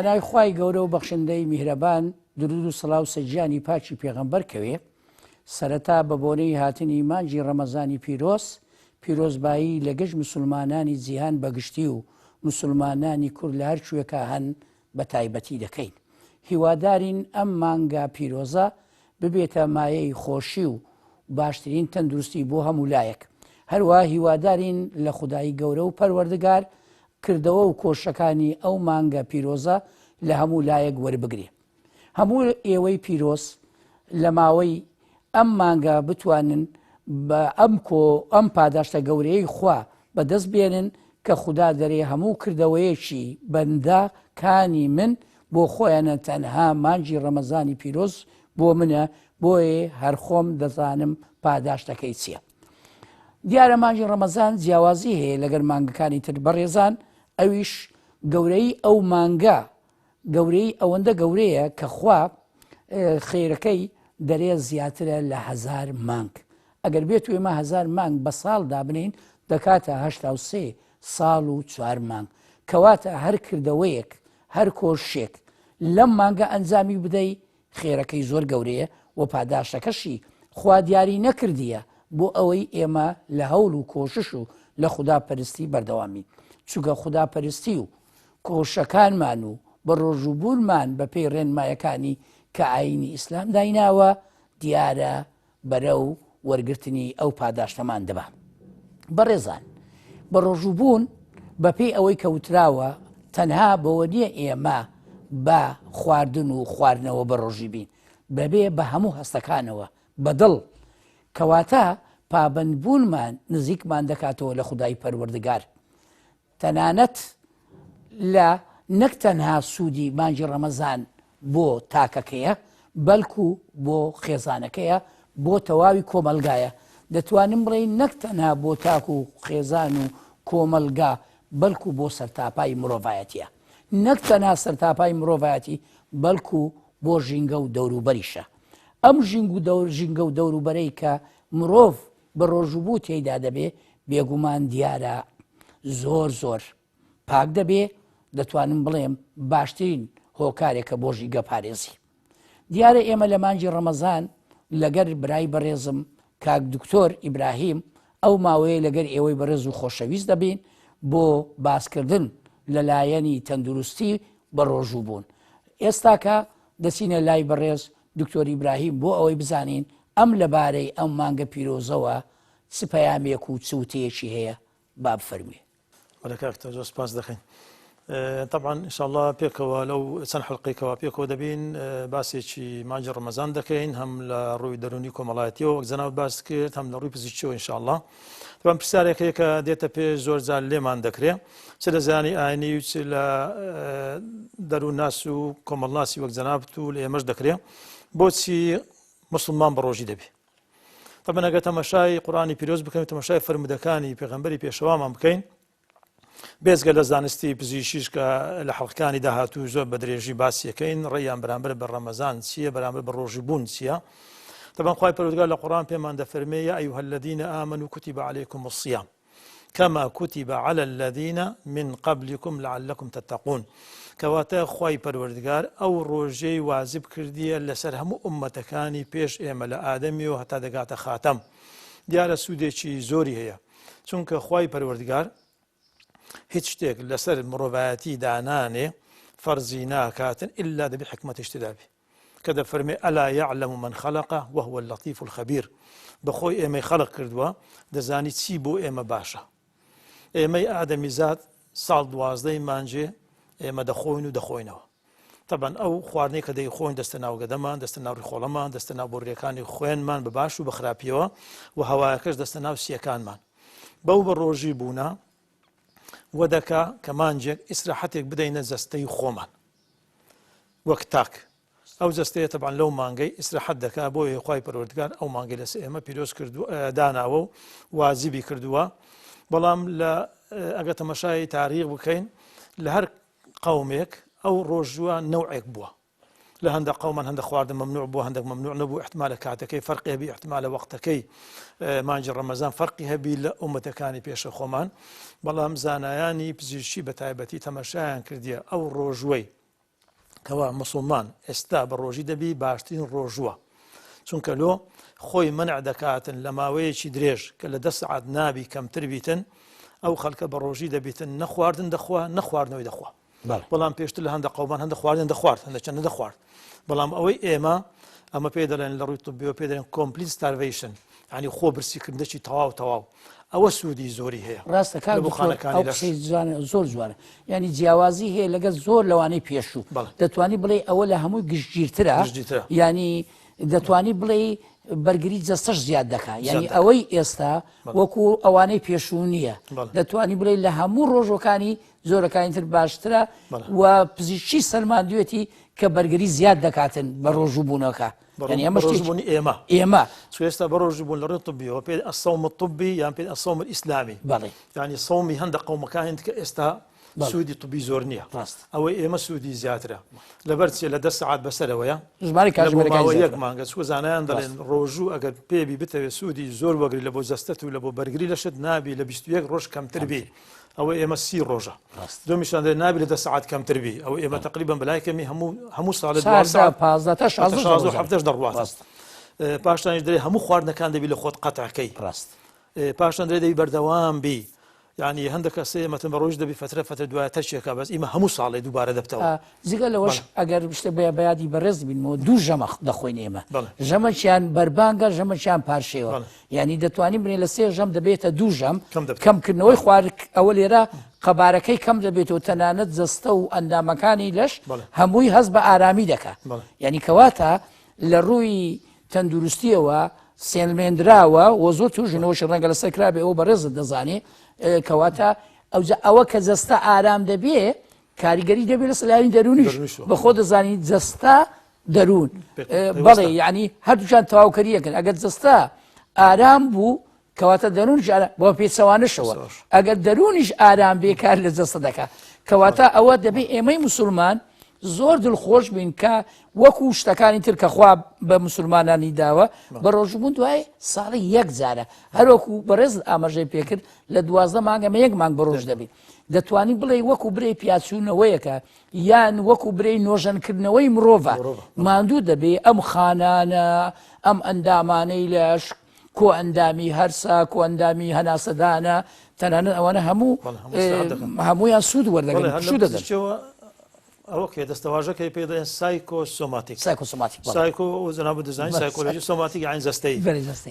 بەناوی خوای گەورە و بەخشندەی میهرەبان درود و سڵاو سەجیانی پاچی پێغەمبەر کەوێ سەرەتا بە بۆنەی هاتنی مانجی ڕەمەزانی پیرۆزبایی لە گەشت مسلمانانی جیهان بەگشتی و مسلمانانی کورد لە هەر کوێکە هەن بە تایبەتی دەکەین. هیوادارین ئەم مانگا پیرۆزە ببێتە مایەی خۆشی و باشترین تەندروستی بۆ هەموو لایەک. هەروە هیوادارین لە خودایی گەورە و پەروەردگار کردەوە و کۆشەکانی ئەو مانگە پیرۆزە لە هەموو لایەک وەربگرێ. هەموو ئێوەی پیرۆز لە ماوەی ئەم مانگە بتوانن بە ئەم پاداشتە گەورەیەی خوا بەدەست بێنن کە خوددا دەرێ هەموو کردەوەیەکی بەندەکانی من بۆ خۆیانە تەنها مانجی ڕەمەزانی پیرۆز بۆ منە، بۆیە هەرخۆم دەزانم پاداشتەکەی چییە. دیارە مانجی ڕەمەزان جیاوازی هەیە لەگەر مانگەکانی تر بەڕێزان، ئەویش گەورەی ئەو مانگە گەورەی ئەوەندە گەورەیە کە خوا خێرەکەی دەرێ زیاترە لە 1000 مانگ. ئەگەر بێت و ئێمە 1000 مانگ بە ساڵ دابنین دەکاتە 83 ساڵ و 4 مانگ، کەواتە هەر کردەوەیەک هەر کۆشێک لەم مانگە ئەنجامی بدەی خێرەکەی زۆر گەورەیە و پاداشەکەشی خوا دیاری نەکردیە بۆ ئەوەی ئێمە لە هەوڵ و کۆشش و لە خوداپەرستی بەردەوامی چووکە خوداپەرستی و کۆشەکانمان و بە ڕۆژوبوونمان بە پێی ڕێنمایەکانی کە ئاینی ئیسلام دایناوە دیارە بەرەو وەرگرتنی ئەو پاداشتەمان دەبا. بەڕێزان، بە ڕۆژوبوون بە پێی ئەوەی کەوتراوە تەنها بەوە نییە ئێمە بە خواردن و خواردنەوە بە ڕۆژی بین، بەبێ بە هەموو هەستەکانەوە بەدڵ، کەواتە پابندبوونمان نزیکمان دەکاتەوە لە خودای پەروەردگار. تەنانەت لە نەک تەنها سوودی مانجی ڕەمەزان بۆ تاکەکەیە بەلکو بۆ خێزانەکەیە، بۆ تەواوی کۆمەلگایە. دەتوانم بڵێ نەک تەنها بۆ تاک و خێزان و کۆمەلگا بەلکو بۆ سەرتاپای مرۆڤایەتیە، نەک تەنها سەرتاپای مرۆڤایەتی بەلکو بۆ ژینگە و دەوروبەریشە. ئەم ژینگە و دەوروبەرەی کە مرۆڤ بە ڕۆژوبوو تێیدا دەبێ بێگومان دیارە زۆر پاک دەبێ، دەتوانم بڵێم باشترین هۆکارێکە بۆ ژینگە پارێزی. دیارە ئێمە لە مانجی ڕەمەزان لەگەر برای بەڕێزم کاک دکتۆر ئیبراهیم ئەو ماوەیە لەگەر ئێوەی بەڕێز و خۆشەویست دەبین بۆ باسکردن لەلایەنی تەندروستی بە ڕۆژوو بوون. ئێستاکە دەچینە لای بەڕێز دکتۆر ئیبراهیم بۆ ئەوەی بزانین ئەم لەبارەی ئەم مانگە پیرۆزەوە چ پەیامێک و چوتەیەکی هەیە با بفەرمێ. وەلەکاکتە زۆر سپاس دەکەین. طبعا ئینشاءالله پێکەوە لەو چەند حڵقەیەکەوە پێکەوە دەبین باسێکی مانجی ڕەمەزان دەکەین، هەم لە ڕووی دەرونی کۆمەڵایەتیەوە وەک جەناب باس کرد، هەم لە ڕووی پزیشکیەوە ئینشاءالله. طبعا پرسیارێکەیە کە دێتە پێش زۆر جار لێمان دەکرێت، چ لە زانی ئاینی و چ لە دەروون ناس و کۆمەڵناسی وەک جەناب و لە ئێمەش دەکرێت، بۆچی مسلمان بە ڕۆژی دەبێت. طبعا ئەگەر تەمەشای قورئانی پیرۆز بکەین، تەمەشای فەرمودەکانی پێغەمبەری پێشەوامان بکەین، بێزگە لە زانستی پزیشکیش کە لە حەڵقەکانی داهاتوو زۆر بە درێژی باسیەکەین، ڕێیان بەرامبەر بە ڕەمەزان چییە، بەرامبەر بە ڕۆژی بوون چییە. طبعا خوای پەروەردگار لە قورئان پێمان دەفەرمێ یا ئەیها الذین آمنوا کتب علیکم الصیام کما کتب علی الذین من قبلکم لعلکم تتقون. کەواتە خوای پەروەردگار ئەو ڕۆژەی واجب کردیە لەسەر هەموو ئومەتەکانی پێش ئێمە لە ئادەمی و هەتا دەگاتە خاتەم. دیارە سوودێکی زۆری هەیە، چونکە خوای پەروەردگار هیچ شتێک لەسەر مرۆڤایەتی دانانێ فەرزی ناکاتن ئللا دەبێ حکمەتیش تێدا بێ، کە دەفەرمێ ئەلا یعلم من خەلەقە وهو اللەطیف الخەبیر. بەخۆی ئێمەی خەڵق کردووە، دەزانی چی بۆ ئێمە باشە. ئێمەی ئادەمی زاد ساڵ 12 مانجێ ئێمە دەخۆین و دەخۆینەوە. طبعا ئەو خواردنەی کە دەیخۆین دەستە ناو گەدەمان، دەستە ناو ڕیخۆڵەمان، دەستە ناو بۆڕیەکانی خوێنمان بە باش و بە خراپیەوە، و هەوایەکەش دەستە ناو سیەکانمان. بەو بە ڕۆژی بوونە وەدەکا کە مانجێک ئیسراحەتێک بدەینە جەستەی خۆمان وەک تاک. ئەو جەستەیە تەبعاً لەو مانگەی ئیسراحەت دەکا، بۆیە خوای پەروەردگار ئەو مانگەی لەسەر ئێمە پیرۆز داناوە و واجبی کردووە. بەڵام لە ئەگە تەمەشای تاریخ بکەین، لە هەر قەومێک ئەو ڕۆژوە نەوعێک بووە. لە هەندێک قەومان هەندێک خواردن مەمنوع بووە، هەندێک مەمنوع نەبوو، احتمالە کاتەکەی فەرقی هەبی، احتمالە وەختەکەی مانجی ڕەمەزان فەرقی هەبی لە ئومەتەکانی پێشە خۆمان. بەڵام زانایانی پزیشکی بە تایبەتی تەمەشایان کردیە ئەو ڕۆژوەی کەوا مسلمان ئێستا بە ڕۆژی دەبی باشترین ڕۆژووە چونکە لۆ خۆی منع دەکاتن لە ماوەیەکی درێژ کە لە 10 سعات نابی کەمتر بیتن ئەو خەڵکە بە ڕۆژی دەبیتن نەخواردن دەخوا نەخواردنەوەی دەخوا بەڵام پێشتر لە هەندە قەومان هەندە خواردن دەخوارد هەندە چەند دەخوارد بەڵام ئەوەی ئەمە پێ دەڵێن لە ڕووی طبیەوە پێ دەڵێن کۆمپلیت ستارڤیشن ینی خۆ برسیکردنەوەی تەواو ئەوە سوودی زۆری هەیە ڕاستە زۆر جوانە ینی جیاوازی هەیە لەگەڵ زۆر لەوانەی پێشوو دەتوانی بڵێ ئەوە لە هەمووی گشتگیرترە ینی دەتوانی بڵێ بەرگری جەستەش زیاد دەکات یعنی ئەوەی ئێستا وەکو ئەوانەی پێشوو نییە دەتوانی بڵێ لە هەموو ڕۆژەکانی زۆرەکانیتر باشترە و پزیشکی سەرماندوێتی کە بەرگری زیاد دەکاتن بە ڕۆژوو بوونەکە ڕۆژبوونی ئێمە ئێستا بە ڕۆژی بوون لە ڕێ طبیەوە پێ ئەسەوم طبی یان پێ ئەسەوم ئیسلامی ینی سەومی هەندە قەومەکانت کە ئێستا سوودی طبی زۆر نییە ئەوەی ئێمە سوودی زیاترە لەبەرچێ لە 10 سعات بەسەرەوەیە یەک مانگە چوە زانایان دەڵێن ڕۆژوو ئەگەر پێبی بتەوێت سوودی زۆر وەگری لە بۆ جەستەت و لە بۆ بەرگری لەشت نابی لە 21 ڕۆژ کەمتر بی ئەوە ئێمە 30 ڕۆژە دومیشان دێ نابی لە 10 سعات کەمتر بی ئەو ئێمە تقریبا بەلایکەمی هەموو ساڵ 15 دەڕوات پاشتانیش دەرێ هەموو خواردنەکان دەبی لە خۆت قەتعکەی پاشان دەرێ دەبی بەردەوام بی یعنی هەندێک کەسێ مەتن بە ڕۆژ دەبی فترە دوایە تەرچێکە بەس ئیمە هەموو ساڵێ دووبارە دەبتەوە جگە لەوەش ئەگەر شتە بەیادی بەڕێز بینەوە دوو ژەمە دەخۆین ئێمە ژەمەچیان بەربانگە ژەمەچیان پارشێوە ینی دەتوانین بنێ لە 3 ژەم دەبێتە دوو ژەم کەمکردنەوەی خوارد ئەوە لێرە قەبارەکەی کەم دەبێتەوە تەنانەت جەستە و ئەندامەکانی لەش هەمووی هەست بە ئارامی دەکات ینی کەواتە لە ڕووی تەندروستیەوە سێنمێنراوە و زۆر توژنەوەش ڕەنگە لەسەر کرابێ ئەوە بەڕێزت دەزانێ کەواتە ئەوە کە جەستە ئارام دەبێ کاریگەری دەبێت لە سەلانی دەرونیش بەخۆ دەزانین جەستە دەروون بەڵێ یعنی هەردووچان تەواوکەریەکەن ئەگەر جەستە ئارام بوو کەواتە دەروونش بۆ پێچەوانشەوە ئەگەر دەرونیش ئارام بێکار لە جەستە دەکات کەواتە ئەوە دەبێت ئێمەی موسڵمان زۆر دڵخۆش بین کە وەکو شتەکانی تر کە خوا بە مسلمانانی داوە بە ڕۆژبوون دوای ساڵی یەک جارە هەروەکو بەڕێز ئاماژەی پێکرد لە 12 مانگەمە 1 مانگ بە ڕۆژ دەبێت دەتوانی بڵێ وەکو برێ پیاچوونەوەیەکە یان وەکو برێ نۆژەنکردنەوەی مرۆڤە ماندوو دەبێ ئەم خانانە ئەم ئەندامانەی لەش کۆ ئەندامی هەرسا کۆ ئەندامی هەناسەدانە تەنانەت ئەوانە هەموویان سوود وەردەگرن شو دەدەن ئەوە کێ دەستەواژەکەی پێ دەڵێن سایکۆسۆماتیک سایکۆ زەناب دەزانین سایکۆلۆژی سۆماتیک عین جەستەی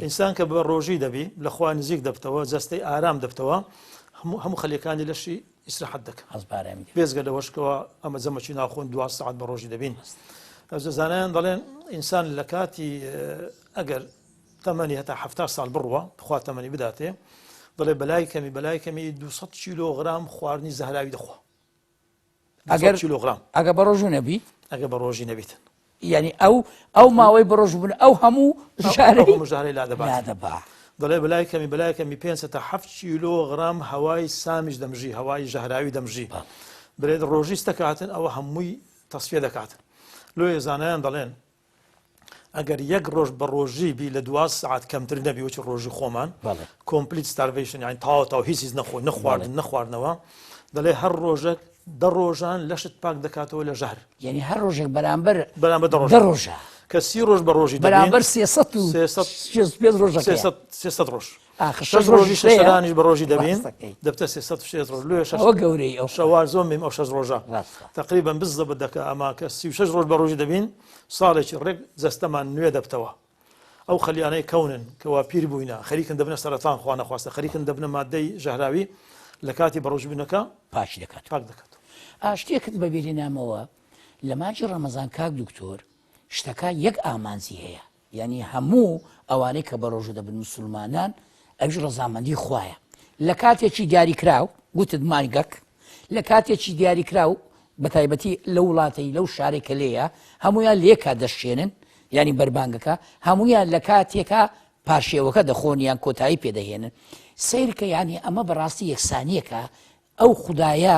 ئینسان کە بە ڕۆژی دەبی لە خوا نزیک دەبتەوە جەستەی ئارام دەبتەوە هەموو خەلیەکانی لەشی ئیسراحەت دەکەن بێزگە لەوەشکەوە ئەمە جەمەکی ناخۆن 2 ساعت بە ڕۆژی دەبین زانایان دەڵێن ئینسان لە کاتی ئەگەر تەمەنی هەتا 70 ساڵ بڕوە خوا تەمەنی بداتێ دەڵێ بەلای کەمی 200 کیلۆغرام خواردنی زەهراوی دەخوا ئەگەر کیلۆغرام ئەگە بە ڕۆژوو نەبی ئەگە بە ڕۆژی نەبیتن ینی ئەو ماوەی بە ڕۆژ بوون ئەو هەموو ژارەی لادەبا دەڵێ بەلای کەمی 5 تا 7 کیلۆغرام هەوای سامیش دەمژی هەوای ژەهراوی دەمژی برێت ڕۆژی ستەکاتن ئەوە هەمووی تەسفیە دەکاتن لۆیە زانایان دەڵێن ئەگەر یەک ڕۆژ بە ڕۆژی بی لە 2 سعات کەمتر نەبی وەکی ڕۆژی خۆمان کۆمپلیت ستارڤیشن یان تاو هیچ نەخواردنەوە دەڵێ هەر ڕۆژێک 10 ڕۆژان لەشت پاک دەکاتەوە لە ژەهر یعنی هەر ڕۆژێک بەرامبەر 10 ڕۆژە کە 30 ڕۆژ بە ڕۆژی بەرامبەر 300 ڕۆژ ڕۆژی شەشدانیش بە ڕۆژی دەبین دەبتە 300 ڕۆژ لێ گەورەی ئەو شەوار زۆر میم ئەو 6 ڕۆژە تقریبا بزەبت دەکە ئەما کە 36 ڕۆژ بە ڕۆژی دەبین ساڵێکی ڕێک جەستەمان نوێ دەبتەوە ئەو خەلیانەی کەونن کەوا پیر بووینە خەریکن دەبنە سەرەتان خوا نەخواستە خەریکن دەبنە مادەی ژەهراوی لە کاتی بە ڕۆژبوونەکە پاک دەکات ئاشتێکت بەبیری نامەوە لە ماجی ڕەمەزان کاک دکتۆر شتەکە یەک ئامانزی هەیە یعنی هەموو ئەوانەی کە بە ڕۆژە دەبن مسلمانان ئەوش ڕەزامەندی خوایە لە کاتێکی دیاریکراو گوتت مانگەک لە کاتێکی دیاریکراو بە تایبەتی لە وڵاتەی لەو شارێکە لێیە هەمویان لێکا دەشێنن ینی بەربانگەکە هەمویان لە کاتێکە پاشێوەکە دەخۆنیان کۆتایی پێدەهێنن سیرکە یعنی ئەمە بەڕاستی یەکسانیەکە ئەو خوددایە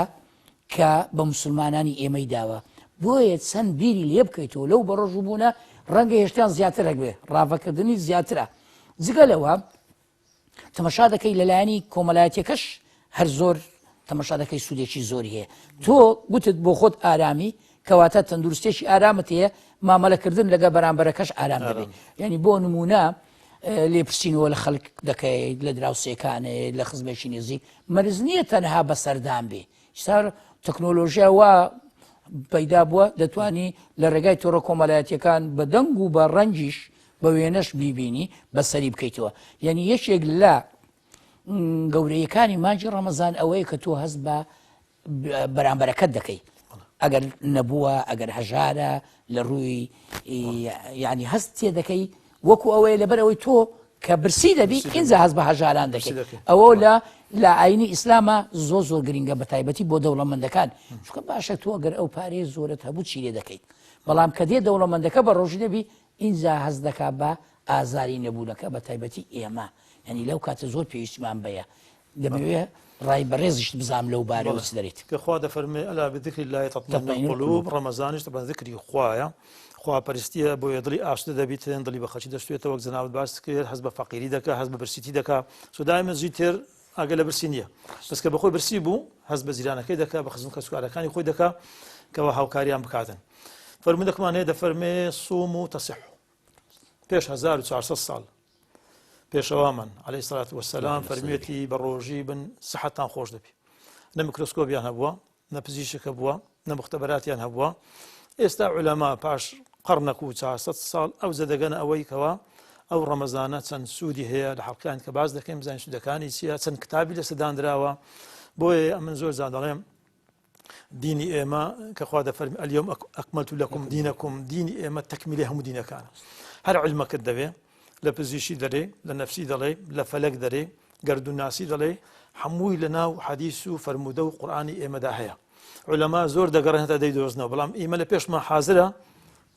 کە بە مسلمانانی ئێمەی داوە بۆیە چەند بیری لێ بکەیتەوە لەو بە ڕۆژ بوونە ڕەنگە هێشتیان زیاترە بێ ڕاوەکردنی زیاترە جگە لەوە تەمەشا دەکەی لەلایەنی کۆمەلایەتەکەش هەر زۆر تەمەشا دەکەی سوودێکی زۆری هەیە تۆ گوتت بۆ خۆت ئارامی کەواتە تەندروستێکی ئارامت هەیە مامەلەکردن لەگە بەرامبەرەکەش ئارام دەبێت یعنی بۆ نمونە لێپرسینەوە لە خەڵک دەکەیت لە دراوسێکانێ لە خزمێکی نێزی مەرز نییە تەنها بە سەردان بێ ئستا تەکنۆلۆژیا وا پەیدا بووە دەتوانی لە ڕێگای تۆڕە کۆمەلایەتیەکان بە دەنگ و بە ڕەنجیش بە وێنەش بیبینی بەسەری بکەیتەوە یعنی یەکێک لە گەورەیەکانی مانجی ڕەمەزان ئەوەیە کە تۆ هەست بە بەرامبەرەکەت دەکەی ئەگەر نەبووە ئەگەر هەژارە لە ڕووی یعنی هەست تێ دەکەی وەکو ئەوەیە لەبەر ئەوەی تۆ کە برسی دەبی ئینجا هەست بە هەژاران دەکەی ئەوە لە ئاینی ئیسلامە زۆر گرنگە بە تایبەتی بۆ دەوڵەمەندەکان چونکە باشە تۆ ئەگەر ئەو پارەیە زۆرت هەبوو چی لێ دەکەیت بەڵام کە دێ دەوڵەمەندەکە بە ڕۆژی دەبی ئینجا هەست دەکا بە ئازاری نەبوونەکە بە تایبەتی ئێمە ینی لەو کاتە زۆر پێویستمان بەیە دەبێت ڕای بەڕێزیشت بزانام لەو بارەوە چ دەرێت کە خوا دەفەرمێ ئەلا بذکری لای تەطمئن القلوب ڕەمەزانیش بە ذکری خوایە خواپەرستیە بۆیە دڵی ئاشتە دەبیتن دڵی بە خەڵکی دەستوێتەوە وەک جەنابەت باس کرد هەست بە فەقیری دەکا هەست بە برسیتی دەکا سودای مەزجی تر ئەگە لە برسی نییە بەس کە بەخۆی برسی بوو هەست بە زیرانەکەی دەکا بە خزم کەسوکارەکانی خۆی دەکا کەەوە هاوکاریان بکاتن فەرمودەکمان هەیە دەفەرمێ سووم و تەسیح پێش 1400 ساڵ پێشەوامان عەلەیهی سەڵات وەسەلام فەرمیێتی بە ڕۆژی بن سەحەتتان خۆش دەبی نە میکرۆسکۆپیان هەبووە نە پزیشکە بووە نە مختبەراتیان هەبووە ئێستا عولەما پاش قەرنەک و 400 ساڵ ئەو زەدەگەنە ئەوەی کەوە ئەو ڕەمەزانە چەند سوودی هەیە لە حەڵقەیان کە باز دەکەین بزانین سوودەکانی چییە چەند کتابی لە سەدانراوە بۆیە ئەمن زۆر زان دەڵێم دینی ئێمە کە خوا دەفەرمی ئەلیەوم ئەکمەلت لەکم دینەکم دینی ئێمە تەکمیلی هەموو دینەکانە هەر عیلمەکەت دەبێ لە پزیشی دەڵێ لە نەفسی دەڵێ لە فەلەک دەڵێ گەردووناسی دەڵێ هەمووی لە ناو حەدیث و فەرموودە و قورئانی ئێمەدا هەیە عولەما زۆر دەگەڕێنێتە دەیدۆزنەوە بەڵام ئێمە لە پێشمان حازرە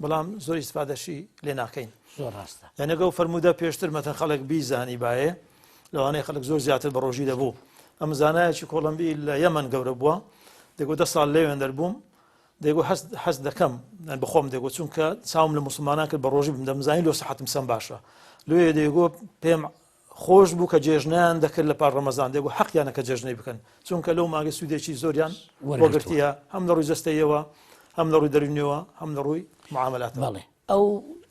بەڵام زۆر ئیستفادەشی لێ ناکەین زۆر ڕاستە یانەگە و فەرموودە پێشتر مەتەن خەڵک بیزانی باێ لەوانەیە خەڵک زۆر زیاتر بە ڕۆژی دەبوو ئەم زانایەکی کۆڵەمبی لە یەمەن گەورە بووە دەگو 10 ساڵ لێوێن دەربووم دەیگو حەز دەکەم بخۆم دەگو چونکە چاوم لە موسڵمانان کرد بە ڕۆژی بم دەمزانی لۆ سەحەتم سەم باشە لێ دەیگو پێم خۆش بوو کە جێژنیان دەکرد لە پاش ڕەمەزان دەیگو حەقیانە کە جێژنەی بکەن چونکە لەو ماگە سوودێکی زۆریان وەگرتیە هەم لە ڕووی جەستەیەوە هەم لە ڕووی دەرونیەوە هەم لە ڕووی معاملاتەوە بەڵێ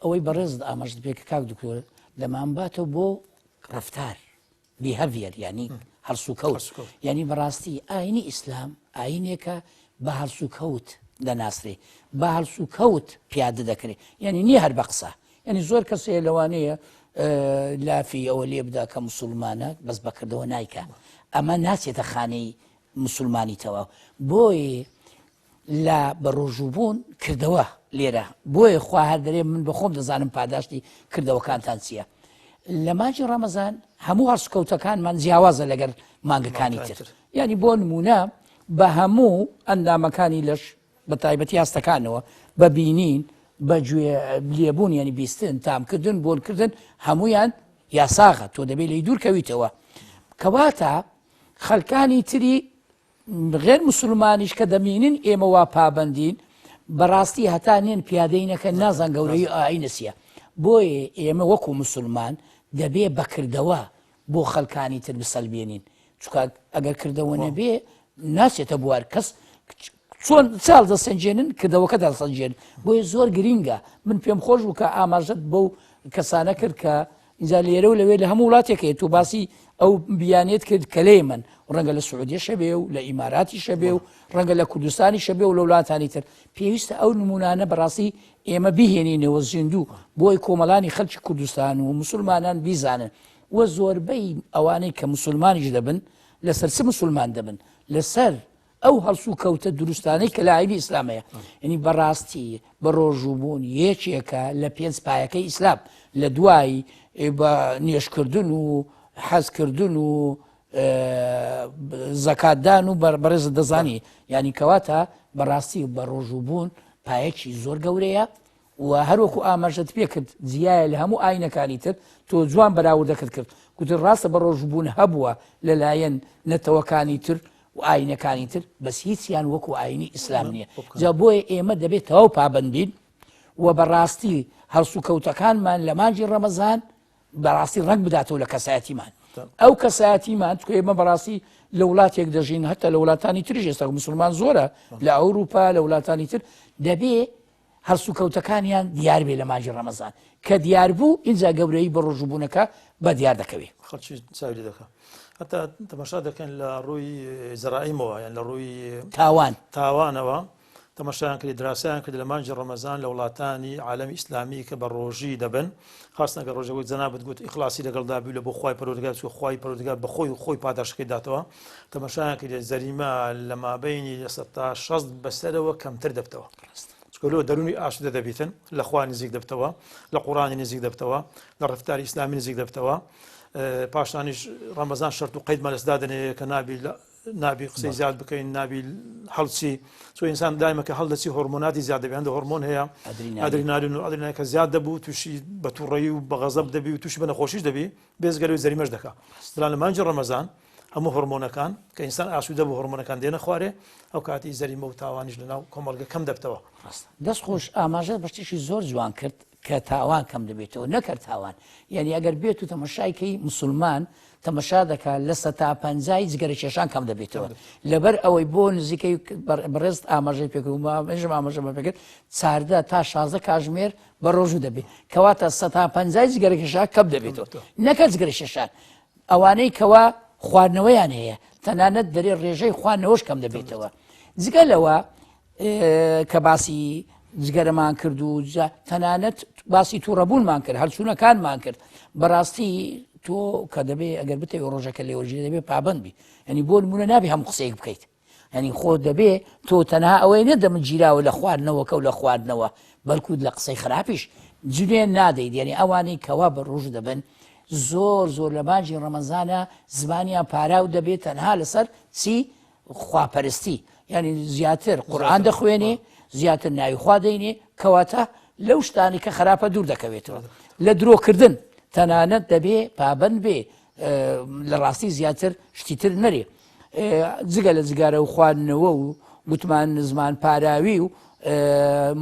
ئەوەی بەڕێز ئاماژت پێ کە کاک دکتۆر دەمانباتەوە بۆ ڕەفتار بیهەڤیەر ینی هەڵسوکەوت ینی بەڕاستی ئاینی ئیسلام ئاینێکە بە هەڵسوکەوت دەناسرێ بە هەڵسوکەوت پیادە دەکرێت یعنی نییە هەر بە قسە یعنی زۆر کەسەیە لەوانەیە لافی ئەوە لێ بدا کە موسڵمانە بەس بەکردەوە نایکە ئەمە ناچێتە خانەی موسڵمانیتەوە بۆیە لە بەڕۆژووبوون کردەوە لێرە بۆیە خوا هەر دەرێ من بەخۆم دەزانم پاداشتی کردەوەکانتان چییە لە مانجی ڕەمەزان هەموو هەرسکەوتەکانمان جیاوازە لەگەر مانگەکانی تر ینی بۆ نمونە بە هەموو ئەندامەکانی لەش بە تایبەتی هەستەکانەوە بە بینین بە گوێ لێبوون ینی بیستن تامکردن بۆنکردن هەمویان یاساغە تۆ دەبێت لی دوورکەویتەوە کەواتە خەڵکانی تری غێر موسڵمانیش کە دەمینن ئێمە وا پابندین بەڕاستی هەتا نێن پیادەینەکە نازان گەورەی ئاینەسیە بۆیە ئێمە وەکو موسڵمان دەبێ بەکردەوە بۆ خەڵکانی تر بسەلبێنین چونکە ئەگەر کردەوە نەبێ ناچێتە بوار کەس چۆن چاڵ دەسەنجێنن کردەوەکە دەسەنجێن بۆیە زۆر گرینگە من پێم خۆش بوو کە ئاماژەت بەو کەسانە کرد کە اینجا لێرە و لەوێ لە هەموو وڵاتێکەیە تو باسی ئەو بیانێت کرد کە لێ من ڕەنگە لە سعودیە شەبێ و لە ئیماراتی شەبێ و ڕەنگە لە کوردستانی شەبێ و لە وڵاتانی تر پێویستە ئەو نمونانە بەڕاستی ئێمە بیهێنینەوە زیندوو بۆی کۆمەڵانی خەڵکی کوردستان و موسڵمانان بیزانن وە زۆربەی ئەوانەی کە موسڵمانیش دەبن لەسەر چ موسڵمان دەبن لەسەر ئەو هەڵسوو کەوتە دروستانەی کە لە ئاینی ئیسلامەیە ینی بەڕاستی بە ڕۆژووبوون یەکێکە لە پێنج پایەکەی ئیسلام لە دوای بە نێشکردن و حەزکردن و زەکاتدان و بەڕێز دەزانی ینی کەواتە بەڕاستی بە ڕۆژووبوون پایەکی زۆر گەورەیە و هەروەکو ئاماژەت پێ کرد جیایە لە هەموو ئاینەکانی تر تۆ جوان بەراوردەکەت کرد گوتر ڕاستە بە ڕۆژووبوون هەبووە لەلایەن نەتەوەکانی تر و ئاینەکانی تر بەس هیچیان وەکو ئاینی ئیسلام نییە جا بۆیە ئێمە دەبێت تەواو پابند بین و بەڕاستی هەڵسوکەوتەکانمان لە مانجی ڕەمەزان بەڕاستی ڕنگ بداتەوە لە کەسایەتیمان ئەو کەسایەتیمان توکە ئێمە بەڕاستی لە وڵاتێک دەژین هەتا لە وڵاتانی تریش ئێستا مسلمان زۆرە لە ئەوروپا لە وڵاتانی تر دەبێ هەرسو کەوتەکانیان دیار بێ لە ماژی ڕەمەزان کە دیار بوو ئینجا گەورەی بە ڕۆژبوونەکە بە دیار دەکەوێت خەڵکی چاوی دەکە هەتا تەماشا دەکەن لە ڕووی زەرائیمەوە یان لە ڕووی تاوانەوە تەماشایان کرد دراسایان کرد لە مانجی ڕەمەزان لە وڵاتانی عالەمی ئیسلامی کە بە ڕۆژی دەبن خاستن ئەگەر ڕۆژەوەی جەنابەت گوت ئیخلاسی لەگەڵدا بوو لە بۆ خوای پەروەردگار چوو خوای پەروەردگار بە خۆی پاداشەکەی داتەوە تەماشایان کرد زەریمە لە مابەینی 160 بەسەرەوە کەمتر دەبتەوە چکۆلۆ دەرونی ئاشودە دەبیتن لە خوا نزیک دەبتەوە لە قوڕانی نزیک دەبتەوە لە ڕفتاری ئیسلامی نزیک دەبتەوە پاشانیش ڕەمەزان شەرت و قەید مەلەسدا دەنێ کە نابی قسەی زیاد بکەین نابی هەڵچی چۆ ئینسان دایمە کە هەڵدەچی هۆرمۆناتی زیاد دەبێت هەندە هۆرمۆن هەیە ئەدرینالین و ئەدرینالین کە زیاد دەبوو تووشی بە تووڕەیی و بە غەزەب دەبی و تووشی بە نەخۆشیش دەبی بێزگەلەوەی زەریمەش دەکا بەڵام لە مانجی ڕەمەزان هەموو هۆرمۆنەکان کە ئینسان ئاسوودە بوو هۆرمۆنەکان دێنە خوارێ ئەو کاتی زەریمە و تاوانیش لەناو کۆمەڵگە کەم دەبتەوە دەست خۆش ئاماژە بەشتێکی زۆر جوان کرد کە تاوان کەم دەبێتەوە نەکرد تاوان یعنی ئەگەر بێت و تەمەشایکەی مسلمان تەمەشا دەکات لە 150 جگەرە کێشان کەم دەبێتەوە لەبەر ئەوەی بۆ نزیکەی بەڕێست ئاماژەی پێکردمەژم ئاماژەمە پێکرد 14 تا 16 کاتژمێر بە ڕۆژوو دەبێت کەواتە 150 جگەرە کێشان کەم دەبێتەوە نەکە جگەرە کێشان ئەوانەی کەوا خواردنەوەیان هەیە تەنانەت دەرێ ڕێژەی خواردنەوەش کەم دەبێتەوە جگە لەوە کە باسی جگەرەمان کرد و تەنانەت باسی تووڕەبوونمان کرد هەرچوونەکانمان کرد بەڕاستی تۆ کە دەبێ ئەگەر بتەوی ڕۆژەکە لێوەژی دەبێ پابندبی ئەنی بۆ نمونە نابی هەموو قسەیەک بکەیت ئەنی خۆ دەبێ تۆ تەنها ئەوەی نەدەمە گیراوە لە خواردنەوەکە و لە خواردنەوە بەڵکوت لە قسەی خراپیش جوێن نادەیت یعنی ئەوانەی کەوا بە ڕۆژ دەبن زۆر لە مانجی ڕەمەزانە زمانیان پاراو دەبێت تەنها لەسەر چی خواپەرستی یعنی زیاتر قورئان دەخوێنێ زیاتر ناوی خوا دەینێ کەواتە لەو شتانی کە خراپە دوور دەکەوێتەوە لە درۆکردن تەنانەت دەبێ پابند بێ لە ڕاستی زیاتر شتیتر نەرێ جگە لە جگارە و خواردنەوە و گوتمان زمان پاراوی و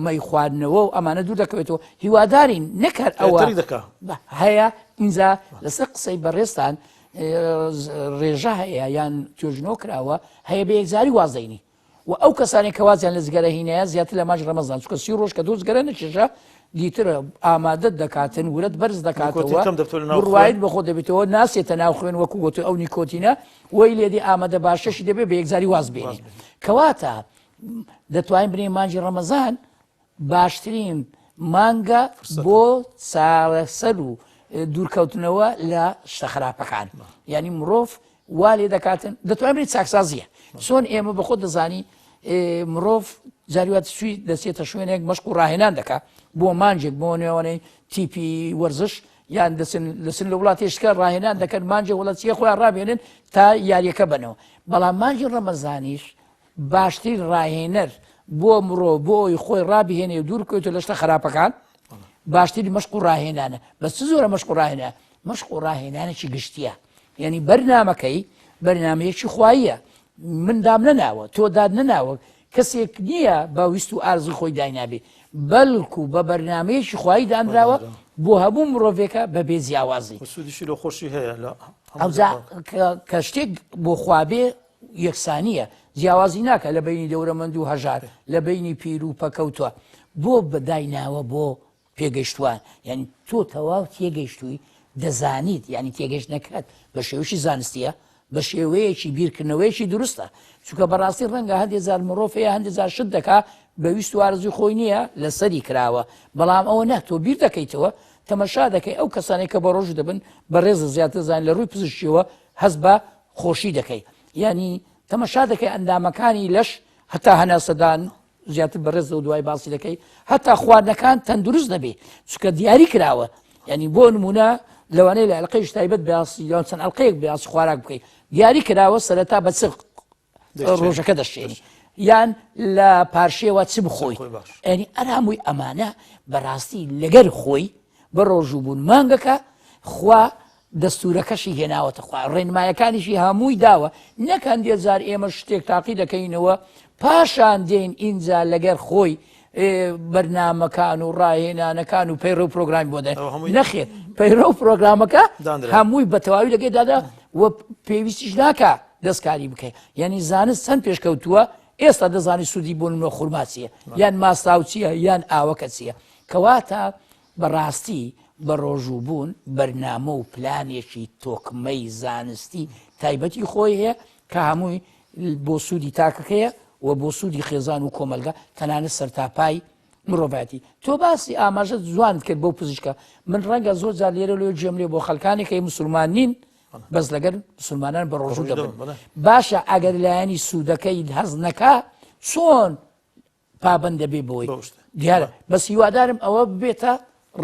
مەی خواردنەوە و ئەمانە دوور دەکەوێتەوە هیوادارین نەکرد ئەوە هەیە ئینجا لەسەر قسەی بەڕێستان ڕێژە هەیە یان توێژنەوە کراوە هەیە بە یەکجاری وازدەینی و ئەو کەسانی کە وازیان لە جگەرە هینەیە زیاتر لە مانجی ڕەمەزان چونکە 30 ڕۆژ کە دوو جگەرە نەچێژە دیترە ئامادەت دەکاتن ورەت بەرز دەکاتەوە بڕواید بە خۆ دەبێتەوە ناسێتە ناو خوێن وەکو گوت ئەو نیکۆتینە وەی لێدی ئامادە باشەشی دەبێت بە یەکجاری واز بێنی کەواتە دەتوانین بنێ مانجی ڕەمەزان باشترین مانگە بۆ چارەسەر و دوورکەوتنەوە لە شتە خراپەکان یعنی مرۆڤ وا لێ دەکاتن دەتوانین بنێت چاکسازیە چۆن ئێمە بە خۆ دەزانی مرۆڤ جاریوات سوی دەچێتە شوێنێک مەشق و ڕاهێنان دەکات بۆ مانجێک بۆ نێوانەی تیپی وەرزش یان لەسن لە وڵاتێشکە ڕاهێنان دەکەن مانجێ وڵاتیە خۆیان ڕابێنن تا یاریەکە بنەوە بەڵام مانجی ڕەمەزانیش باشترین ڕاهێنەر بۆ مرۆڤ بۆ ئەوی خۆی ڕابهێنێ و دوورکەوێتە لە شتە خراپەکان باشترین مەشق و ڕاهێنانە بەس زۆرە مەشق و ڕاهێنە مەشق و ڕاهێنانێکی گشتیە یعنی بەرنامەکەی بەرنامەیەکی خواییە من دام نەناوە تۆ داد نەناوە کەسێک نییە بە ویست و ئارزوی خۆی داینابێ بەڵکو بە بەرنمەیەکی خوای دانراوە بۆ هەموو مرۆڤێکە بە بێ جیاوازی سوودیشی لە خۆشی هەیە کە شتێک بۆ خوابێ یەکسانیە جیاوازی ناکە لە بینی دەورەمەند و هەژار لە بینی پیر و پەکەوتووە بۆ بەدایناوە بۆ پێگەیشتوان یعنی تۆ تەواو تێگەیشتووی دەزانیت یعنی تێگەشت نەکات بە شێوەیەکی زانستیە بە شێوەیەکی بیرکردنەوەیەکی دروستە چونکە بەڕاستی ڕەنگە هەندێک زار مرۆڤ هەیە هەندێک زار شت دەکا بە ویست و ئارزوی خۆی نییە لەسەری کراوە بەڵام ئەوە نە تۆ بیر دەکەیتەوە تەمەشا دەکەی ئەو کەسانێک کە بە ڕۆژ دەبن بە ڕێزە زیاتر زان لە ڕووی پزیشکیەوە هەست بە خۆشی دەکەی یعنی تەمەشا دەکەی ئەندامەکانی لەش هەتا هەناسەدان زیاتر بە ڕێزە و دوای باسی دەکەی هەتا خواردنەکان تەندروست دەبێ چونکە دیاری کراوە یعنی بۆ نمونە لەوانەیە لە ئەڵقەی تایبەت باسی یان چەند ئەڵقەیەک باسی خواراک بکەیت دیاری کراوە سەرەتا بە چ ڕۆژەکە دەشێنی یان لە پارشێوە چ بخۆی ئەنی ئەرامووی ئەمانە بەڕاستی لەگەر خۆی بە ڕۆژوو بوون مانگەکە خوا دەستورەکەشی هێناوەتە خوا ڕێنمایەکانیشی هەمووی داوە نەکەن دێزار ئێمە شتێک تاقی دەکەینەوە پاشان دێن ئینجا لەگەر خۆی بەرنامەکان و ڕاهێنانەکان و پەیڕە و پرۆگرامی بۆ دەن هەمووی نەخێت پەیڕە و پرۆگرامەکە دانرا. هەمووی بە تەواوی لەگەیدادا وە پێویستیش ناکە دەستکاری بکەیت یعنی زانست چەند پێشکەوتووە ئێستا دەزانی سوودی بۆ نمە خورماچیە یان ماستاوچیە یان ئاوەکە چییە کەواتە بەڕاستی بە ڕۆژوو بوون بەرنامە و پلانێکی تۆکمەی زانستی تایبەتی خۆی هەیە کە هەمووی بۆ سوودی تاکەکەیە و بۆ سوودی خێزان و کۆمەلگا تەنانەت سەرتاپای مرۆڤەتی تۆ باسی ئاماژە جوانت کرد بۆ پزیشکە من ڕەنگە زۆر جار لێرە لێ جێم لێ بۆ خەڵکانی کەی مسلمان نین بەس لەگەر مسلمانان بە ڕۆژوو دەبن باشە ئەگەر لایەنی سوودەکەی هەز نەکا چۆن پابند دەبێ بۆی دیارە بەس هیوادارم ئەوە بێتە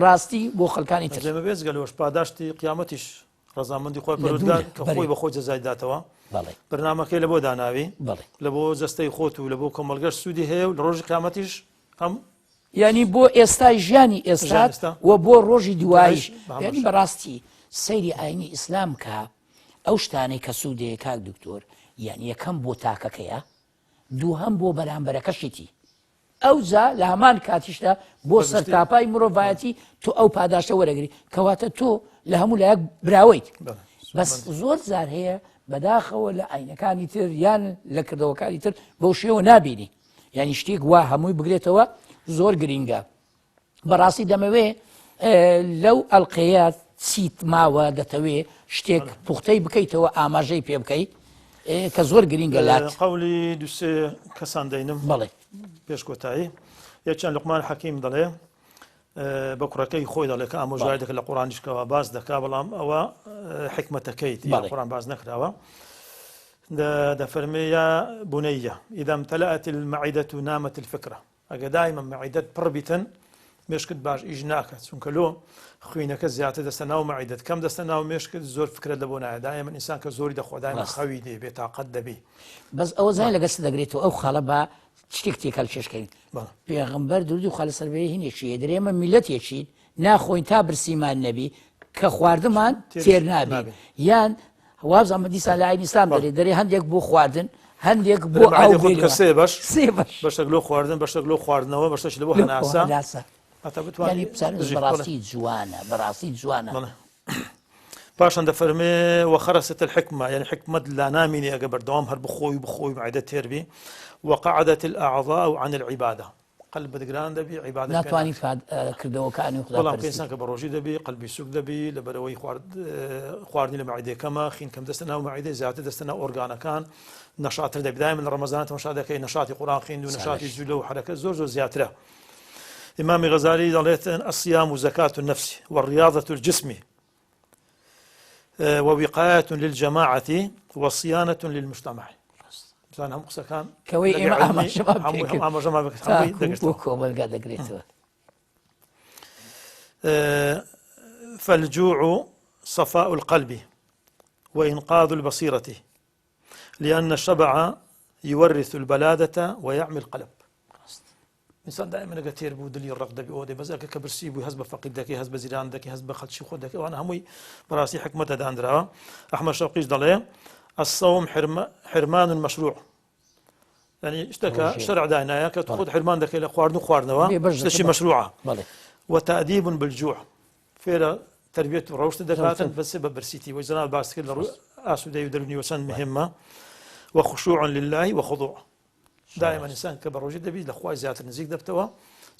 ڕاستی بۆ خەڵکانی تر لێمە بێت گەلەوەش پاداشتی قیامەتیش ڕزامەندی خۆی پەروەردگار کە خۆی بە خۆی جەزای داتەوە بەرنامەکەی لە بۆ داناوی لە بۆ جەستەی خۆت و لە بۆ کۆمەلگەر سوودی هەیە و لە ڕۆژی قیامەتیش هەم ینی بۆ ئێستای ژیانی ئێستا و بۆ ڕۆژی دوایش ینی بەڕاستی سەیری ئاینی ئیسلام کە ئەو شتانەی کە سوودەیە کاک دکتۆر یان یەکەم بۆ تاکەکەیە دووهەم بۆ بەرامبەرەکەشیتی ئەو جا لە هەمان کاتیشدا بۆ سەرتاپای مرۆڤایەتی تۆ ئەو پاداشە وەرەگری کەواتە تۆ لە هەموو لایەک براویت بەس زۆر زار هەیە بەداخەوە لە ئاینەکانی تر یان لە کردەوەکانی تر بەو شێوە نابینی یعنی شتێک وا هەمووی بگرێتەوە زۆر گرینگە بەڕاستی دەمەوێ لەو ئەڵلقەیە چیت ماوە دەتەوێ شتێک پوختەی بکەیتەوە ئاماژەی پێ بکەیت کە زۆر گرینگە لات قولی دوسێ کەسان دەینم بەڵێ پێش کۆتایی یەکیان لوقمان حەکیم دەڵێ بە کوڕەکەی خۆی دەڵێ کە ئامۆژگاری دەکە لە قوڕانیشکەوە باز دەکا بەڵام ئەوە حکمەتەکەیت قوڕان باز نەکراوە دەفەرمێ یا بونەیە ئیدا امتلأت المعدة نامت الفكرة ئەگە دایما معیدەت پڕ بیتن مێشکت باش ئیش ناکات چونکە لۆ خوێنەکە زیاتر دەستە ناو معیدەت کەم دەستە ناو مێشکت زۆر فکرت لە بۆ نایە دایما ئینسان کە زۆری دەخۆدایمە خەوی دێ بێتاقەت دەبی بەس ئەوە زای لەگەست دەگرێتەوە ئەو خاڵە بە شتێک تێکەڵ چێشکەین پێغەمبەر درود و خاڵە سەربەیە هینێکی درێمە میلەتێکی ناخۆین تا برسیمان نەبی کە خواردمان تێر نابی یان وابزانمە دیسان لە ئاینی ئیسلام دەرێ دەرێ هەندێک بۆ خواردن هەندێک بۆ کە سێ باش بەشێک لۆ خواردن بەشێک لۆ خواردنەوە بەشەش لە بۆ هەناسە بەڕاستی جوانە بەڕاستی جوانە پاشان دەفەرمێ وەخەرەست الحکمە یعنی حکمت لا نامینێ ئەگە بەردەوام هەر بخۆی معدە تێربی وقعدت الأعضاء عن العبادة قلب دەگران دەبی عیبادەت ناتوانانی کردەوەکانی خۆڵام کە بەڕۆژی دەبی قەلبی سوک دەبی لە بەرەوەی خواردنی لە معیدەکەمە خین کەم دەستە ناو معیدە زیاتر دەستە ناو ئۆرگانەکان نەشاتر دەبی دایما لە ڕەمەزان تەماشا دەکەی نەشاتی قورئان خوێند و نەشاتی جولە و حرەکەت زۆر زیاترە ئیمامی غەزالی دەڵێت الصيام زكاة النفس والرياضة الجسم ووقاية للجماعة وصيانة للمجتمع مثلا هم قسەکان کەوەی ئێمە ئاماژەما کۆمەلگا دەگرێتەوە فالجوع صفاء القلب وإنقاذ البصيرة لأن الشبع يورث البلادة ويعمي القلب إنسان دائما قتير بودلي الرق دبي أودي بس أكيد كبرسي بو حسب فقيد دكي حسب زيران دكي حسب خدشي خود دكي وأنا هموي براسي حكمة داندرا أحمد شوقيش ضليه الصوم حرمان مشروع يعني اشتكى شرع داينايا كتخذ حرمان دكي لخواردن خواردنوا شيء مشروعة وتأديب بالجوع فيرا تربية روشت دكاتن بس برسيتي وجناب باسكت أسودي يدرني وسن مهمة وخشوع لله وخضوع دائما انسان كبروجي دبي لخوای زیاتر نزیک دەبتەوە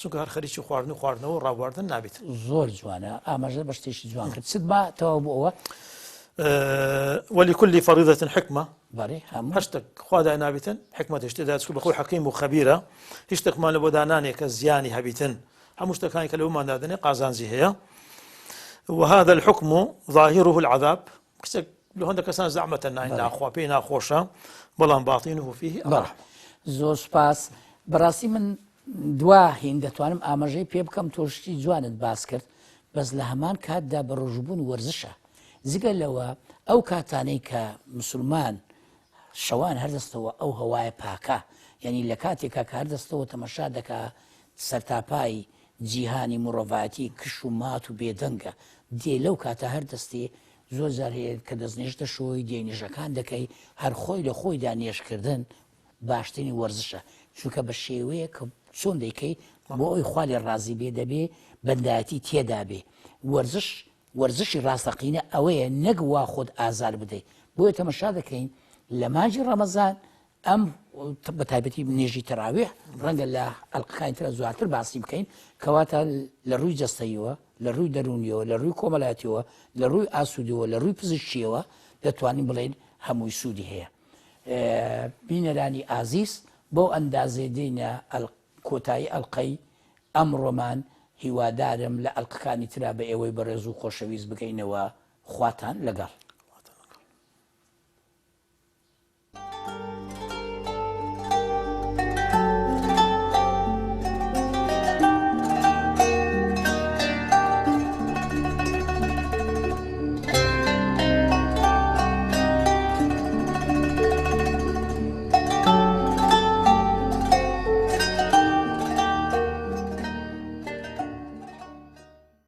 چونکە هەر خەریکی خواردنەوە و ڕاوواردن نابێت زۆر جوانە ئاماژە بە شتێکی جوان کرد چت ما تەواو بۆ ئەوە ولكل فريضة حكمة هەموو شتێک خوا دای نابێتن حکمەتی شتێدا چکە بەخۆی حەکیم و خەبیرە هیچ شتێکمان لە بۆ دانانێک کە زیانی هەبیتن هەموو شتەکانی کە لەومان دادنێ قازانجی هەیە وهذا الحكم ظاهره العذاب کچێک لە هەندێک کەسان زەحمەتە ناخوا پێی ناخۆشە بەڵام باطینه فيه الرحمة زۆر سپاس بەڕاستی من دوا هین دەتوانم ئاماژەی پێ بکەم تۆشتی جوانت باس کرد بەس لە هەمان کاتدا بە ڕۆژبوون وەرزشە زیگە لەوە ئەو کاتانەی کە مسلمان شەوان هەردەستەوە ئەو هەوایە پاکە یعنی لە کاتێکا کە هەردەستەوە تەمەشا دەکا سەرتاپای جیهانی مرۆڤایەتی کش و مات و بێدەنگە دێ لەو کاتە هەردەستی زۆر جار هەیە کە دەستنێژتە شۆی دێنیژەکان دەکەی هەر خۆی لە خۆیدا نێشکردن باشترین وەرزشە چونکە بە شێوەیە کە چۆن دەیکەی بۆ ئەوی خوا لێ ڕازی بێ دەبێ بەندایەتی تێدا بێ وەرزشی ڕاستەقینە ئەوەیە نەک وا خۆت ئازار بدەیت بۆیە تەمەشا دەکەین لە مانجی ڕەمەزان ئەم بە تایبەتی نێژی تەراویح ڕەنگە لە ئەڵلقەکانی ترە زواتر باسی بکەین کەواتە لە ڕووی جەستەیەوە لە ڕووی دەرونیەوە لە ڕووی کۆمەلاتیەوە لە ڕووی ئاسوودیەوە لە ڕووی پزیشکیەوە دەتوانین بڵێن هەمووی سوودی هەیە بینەرانی ئازیز بۆ ئەندازێ دێنە کۆتایی ئەڵلقەی ئەمڕۆمان هیوادارم لە ئەڵلقەکانی ترا بە ئێوەی بەڕێز و خۆشەویست بگەینەوە خواتان لەگەڵ